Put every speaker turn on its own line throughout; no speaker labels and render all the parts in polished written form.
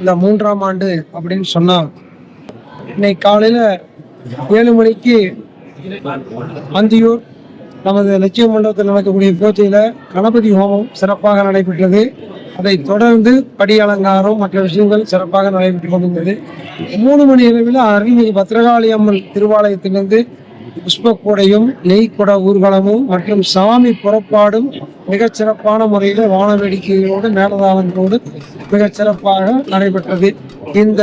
இந்த 3ஆம் ஆண்டு அப்படின்னு சொன்னா, இன்னைக்கு காலையில 7 மணிக்கு அந்தியூர் நமது லட்சிய மண்டபத்தில் நடக்கக்கூடிய பூஜையில கணபதி ஹோமம் சிறப்பாக நடைபெற்றது. அதை தொடர்ந்து படி அலங்காரம் மற்ற விஷயங்கள் சிறப்பாக நடைபெற்றுக் கொண்டிருந்தது. 3 மணி அளவில் அருள்மிகு பத்ரகாளி அம்மன் திருவாலயத்திலிருந்து புஷ்பக்கூடையும் நெய்க்குட ஊர்வலமும் மற்றும் சாமி புறப்பாடும் மிகச் சிறப்பான முறையில் வான வேடிக்கைகளோடு மேலதாளங்களோடு மிகச் சிறப்பாக நடைபெற்றது. இந்த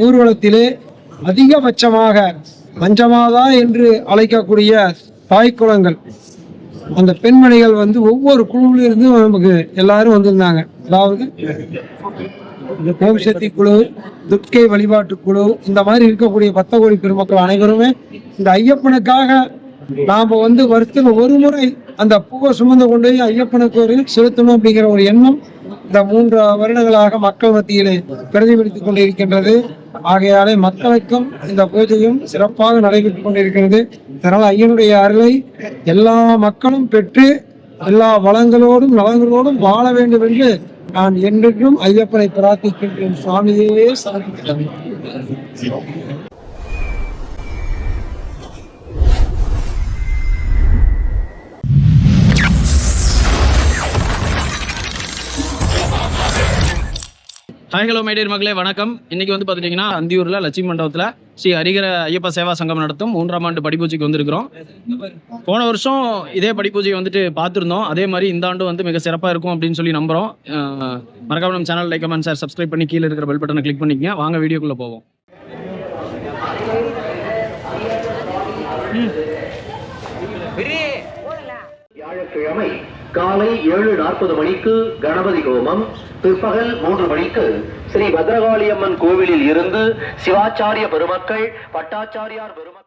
ஊர்வலத்திலே அதிகபட்சமாக பஞ்சமாதா என்று அழைக்கக்கூடிய தாய்க்குளங்கள், அந்த பெண்மணிகள் ஒவ்வொரு குழுவில இருந்து நமக்கு எல்லாரும் வந்திருந்தாங்க. அதாவது ஓம் சக்தி குழு, துர்க்கை வழிபாட்டு குழு, இந்த மாதிரி இருக்கக்கூடிய 10 கோடி பெருமக்கள் அனைவருமே இந்த ஐயப்பனுக்காக நாம வருஷத்துல ஒரு முறை அந்த பூவை சுமந்து கொண்டு போய் ஐயப்பனுக்கு செலுத்தணும் அப்படிங்கிற ஒரு எண்ணம் இந்த 3 வருடங்களாக மக்கள் மத்தியிலே பிரதிபலித்துக் கொண்டிருக்கின்றது. ஆகையாலே மக்களுக்கும் இந்த பூஜையும் சிறப்பாக நடைபெற்றுக் கொண்டிருக்கிறது. இதனால் ஐயனுடைய அருளை எல்லா மக்களும் பெற்று எல்லா வளங்களோடும் நலங்களோடும் வாழ வேண்டும் என்று நான் என்றென்றும் ஐயப்பனை பிரார்த்திக்கின்றேன். சுவாமியே சரணம்.
ஹாய் ஹலோ மைடியர் மக்களே, வணக்கம். இன்றைக்கி பார்த்துட்டிங்கன்னா அந்தியூரில் லட்சுமி மண்டபத்தில் ஸ்ரீ ஹரிகர ஐயப்ப சேவா சங்கம் நடத்தும் 3ஆம் ஆண்டு படிப்பூஜைக்கு வந்திருக்கிறோம். போன வருஷம் இதே படிப்பூஜை பார்த்துருந்தோம். அதே மாதிரி இந்த ஆண்டு மிக சிறப்பாக இருக்கும் அப்படின்னு சொல்லி நம்புகிறோம். மறக்காம நம்ம channel like comment share subscribe பண்ணி கீழே இருக்கிற பெல் பட்டனை கிளிக் பண்ணிக்கங்க. வாங்க வீடியோக்குள்ளே போவோம்.
வியாழக்கிழமை காலை 7:40 மணிக்கு கணபதி ஹோமம், பிற்பகல் 3 மணிக்கு ஸ்ரீ பத்ரகாளியம்மன் கோவிலில் இருந்து சிவாச்சாரிய பெருமக்கள், பட்டாச்சாரியார் பெருமக்கள்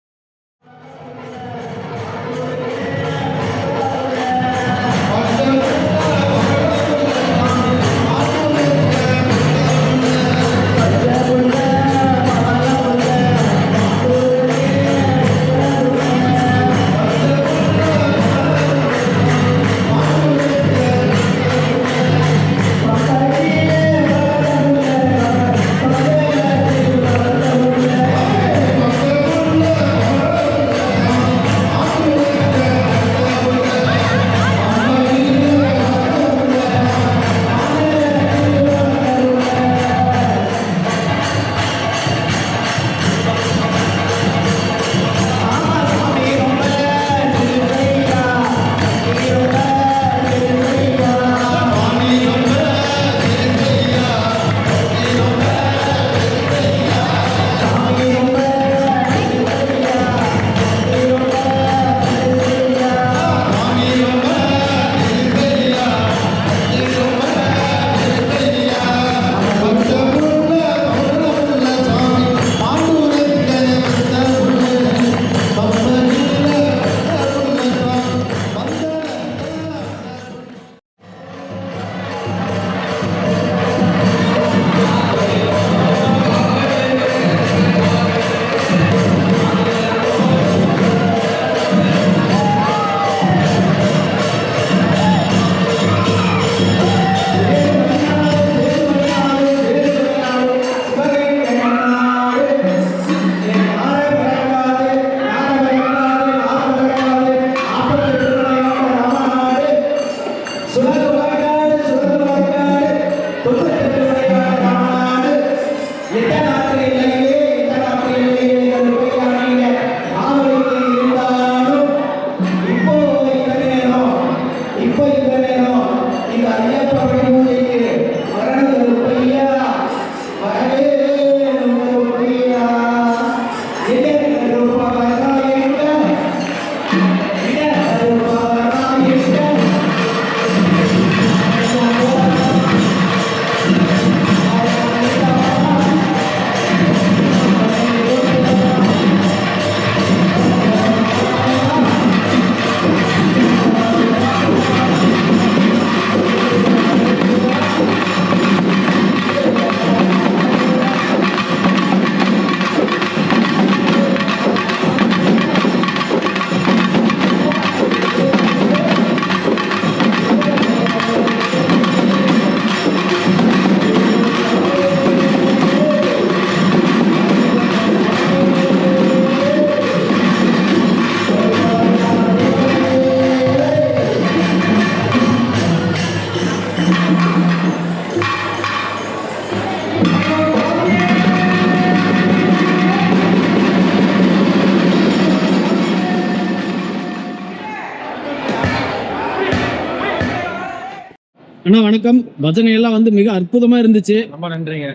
அண்ணா வணக்கம். பஜனை எல்லாம் வந்து மிக அற்புதமா இருந்துச்சு.
ரொம்ப நன்றிங்க.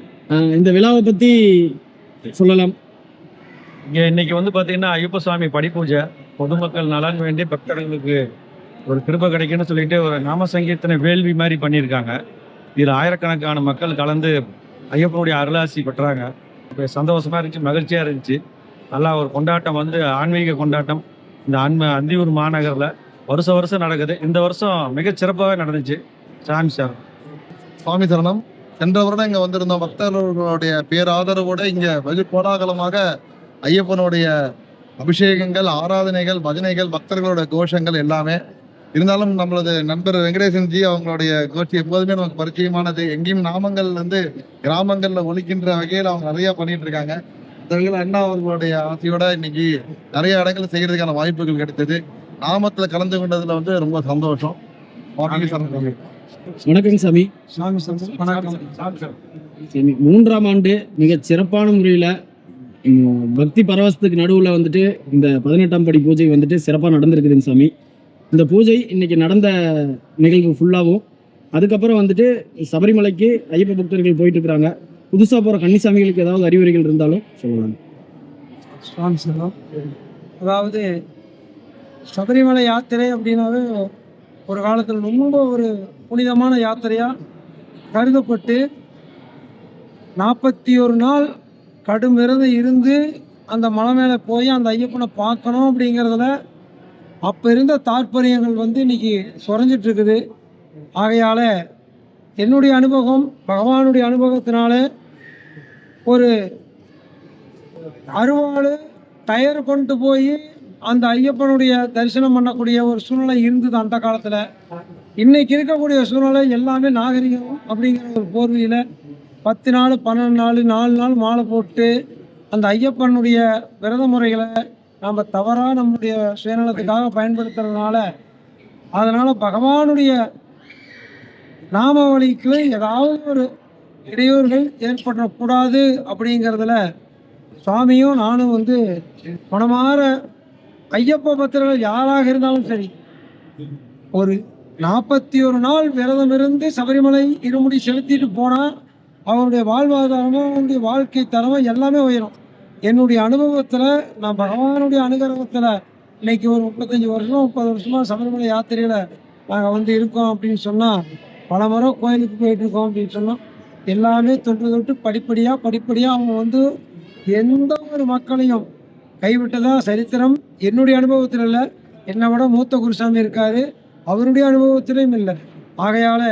இந்த விழாவை பத்தி சொல்லலாம்.
இங்கே இன்னைக்கு வந்து பார்த்தீங்கன்னா ஐயப்ப சுவாமி படிப்பூஜை. பொதுமக்கள் நலன் வேண்டி பக்தர்களுக்கு ஒரு கிருபை கிடைக்குன்னு சொல்லிட்டு ஒரு நாம சங்கீர்த்தனை வேள்வி மாதிரி பண்ணியிருக்காங்க. இதில் ஆயிரக்கணக்கான மக்கள் கலந்து ஐயப்பனுடைய அருளாசி பெற்றாங்க. இப்போ சந்தோஷமா இருந்துச்சு, மகிழ்ச்சியாக இருந்துச்சு. நல்லா ஒரு கொண்டாட்டம் வந்து ஆன்மீக கொண்டாட்டம் இந்த அந்தியூர் மாநகரில் வருஷம் நடக்குது. இந்த வருஷம் மிகச் சிறப்பாகவே நடந்துச்சு. சாமி சார்
சுவாமி சரணம். சென்ற வருடம் இங்க வந்திருந்த பக்தர்களுடைய பேராதரவோட இங்க வெகு கோலாகலமாக ஐயப்பனுடைய அபிஷேகங்கள், ஆராதனைகள், பஜனைகள், பக்தர்களோட கோஷங்கள் எல்லாமே இருந்தாலும் நம்மளது நண்பர் வெங்கடேசன் ஜி அவங்களுடைய கோஷ்டி எப்போதுமே நமக்கு பரிச்சயமானது. எங்கேயும் நாமங்கள் வந்து கிராமங்கள்ல ஒலிக்கின்ற வகையில் அவங்க நிறைய பண்ணிட்டு இருக்காங்க. அண்ணா அவர்களுடைய ஆசையோட இன்னைக்கு நிறைய இடங்கள் செய்யறதுக்கான வாய்ப்புகள் கிடைத்தது. நாமத்துல கலந்து கொண்டதுல வந்து ரொம்ப சந்தோஷம்.
வணக்கம் சாமி.
சாமி சரணம். வணக்கம்.
சரி, 3ஆம் ஆண்டு மிக சிறப்பான முறையில் பக்தி பரவசத்துக்கு நடுவில் வந்துட்டு இந்த 18ஆம் படி பூஜை வந்துட்டு சிறப்பாக நடந்திருக்குதுங்க சாமி. இந்த பூஜை இன்னைக்கு நடந்த நிகழ்வு ஃபுல்லாகவும், அதுக்கப்புறம் வந்துட்டு சபரிமலைக்கு ஐயப்ப பக்தர்கள் போயிட்டு இருக்கிறாங்க. புதுசாக போகிற கன்னிசாமிகளுக்கு ஏதாவது அறிவுரைகள் இருந்தாலும் சொல்லலாம்.
சுவாமி சரணம். அதாவது சபரிமலை யாத்திரை அப்படின்னாவே ஒரு காலத்தில் ரொம்ப ஒரு புனிதமான யாத்திரையாக கருதப்பட்டு 41 நாள் கடும் விரதம் இருந்து அந்த மலை மேலே போய் அந்த ஐயப்பனை பார்க்கணும் அப்படிங்கிறதுல அப்போ இருந்த தாற்பயங்கள் வந்து இன்னைக்கு குறைஞ்சிட்டு இருக்குது. ஆகையால் என்னுடைய அனுபவம், பகவானுடைய அனுபவத்தினால ஒரு அருவாள் டயர் கொண்டு போய் அந்த ஐயப்பனுடைய தரிசனம் பண்ணக்கூடிய ஒரு சூழ்நிலை இருந்தது அந்த காலத்தில். இன்னைக்கு இருக்கக்கூடிய சூழ்நிலை எல்லாமே நாகரிகம் அப்படிங்கிற ஒரு போர்வையில் 10 நாள் 12 நாள் 4 நாள் மாலை போட்டு அந்த ஐயப்பனுடைய விரத முறைகளை நம்ம தவறாக நம்முடைய சுயநலத்துக்காக பயன்படுத்துறதுனால, அதனால் பகவானுடைய நாமாவளிக்கு ஏதாவது ஒரு இடையூறுகள் ஏற்படக்கூடாது அப்படிங்கிறதுல சுவாமியும் நானும் வந்து மனமாற ஐயப்ப பக்தர்கள் யாராக இருந்தாலும் சரி, ஒரு 41 நாள் விரதம் இருந்து சபரிமலை இருமுடி செலுத்திட்டு போனால் அவருடைய வாழ்வாதாரமும் அவருடைய வாழ்க்கை தரமும் எல்லாமே உயரும். என்னுடைய அனுபவத்தில் நான் பகவானுடைய அனுகிரகத்தில் இன்னைக்கு ஒரு 35 வருஷம் 30 வருஷமாக சபரிமலை யாத்திரையில் நாங்கள் வந்து இருக்கோம் அப்படின்னு சொன்னால், பல முறை கோயிலுக்கு போயிட்டு இருக்கோம் அப்படின்னு சொன்னோம். எல்லாமே தொட்டு படிப்படியாக அவங்க வந்து எந்த ஒரு மக்களையும் கைவிட்டதா சரித்திரம் என்னுடைய அனுபவத்தில் இல்லை. என்னை விட மூத்த குருசாமி இருக்காரு, அவருடைய அனுபவத்திலையும் இல்லை. ஆகையால்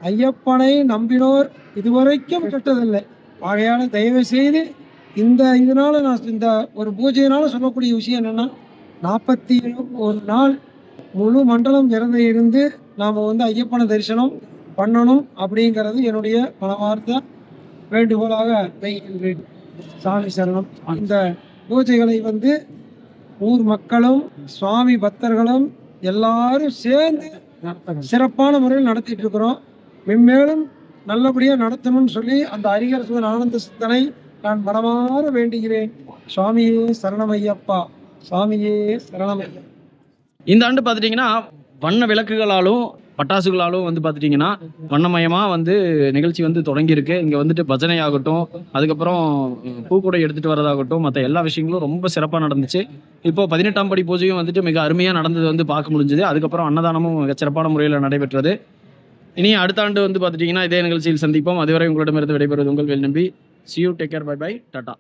ஐயப்பனை நம்பினோர் இதுவரைக்கும் கெட்டதில்லை. ஆகையால் தயவு செய்து இதனால் நான் இந்த ஒரு பூஜையினால் சொல்லக்கூடிய விஷயம் என்னென்னா, 41 நாள் முழு மண்டலம் விரதம் இருந்து நாம் வந்து ஐயப்பனை தரிசனம் பண்ணணும் அப்படிங்கிறது என்னுடைய மனமார்ந்த வேண்டுகோளாக வைக்கின்றேன். சாமி சரணம். இந்த பூஜைகளை வந்து ஊர் மக்களும் சுவாமி பக்தர்களும் எல்லாரும் சேர்ந்து சிறப்பான முறையில் நடத்திட்டு இருக்கிறோம். மென்மேலும் நல்லபடியாக நடத்தணும்னு சொல்லி அந்த ஹரிஹர சுதன் ஆனந்த சித்தனை நான் மனமாற வேண்டுகிறேன். சுவாமியே சரணமையப்பா, சுவாமியே சரணமையா.
இந்த ஆண்டு பார்த்துட்டிங்கன்னா வண்ண விளக்குகளாலும் பட்டாசுகளாலும் வந்து பார்த்துட்டிங்கன்னா வண்ணமயமாக வந்து நிகழ்ச்சி வந்து தொடங்கியிருக்கு. இங்கே வந்துட்டு பஜனை ஆகட்டும், அதுக்கப்புறம் பூக்கூடை எடுத்துகிட்டு வரதாகட்டும், மற்ற எல்லா விஷயங்களும் ரொம்ப சிறப்பாக நடந்துச்சு. இப்போ 18ஆம் படி பூஜையும் வந்துட்டு மிக அருமையாக நடந்தது வந்து பார்க்க முடிஞ்சுது. அதுக்கப்புறம் அன்னதானமும் மிக சிறப்பான முறையில் நடைபெற்றது. இனி அடுத்த ஆண்டு வந்து பார்த்துட்டிங்கன்னா இதே நிகழ்ச்சியில் சந்திப்போம். அதுவரை உங்களிடமிருந்து விடைபெறுவது உங்கள் வேல் நம்பி. See you, take care, bye bye, tata.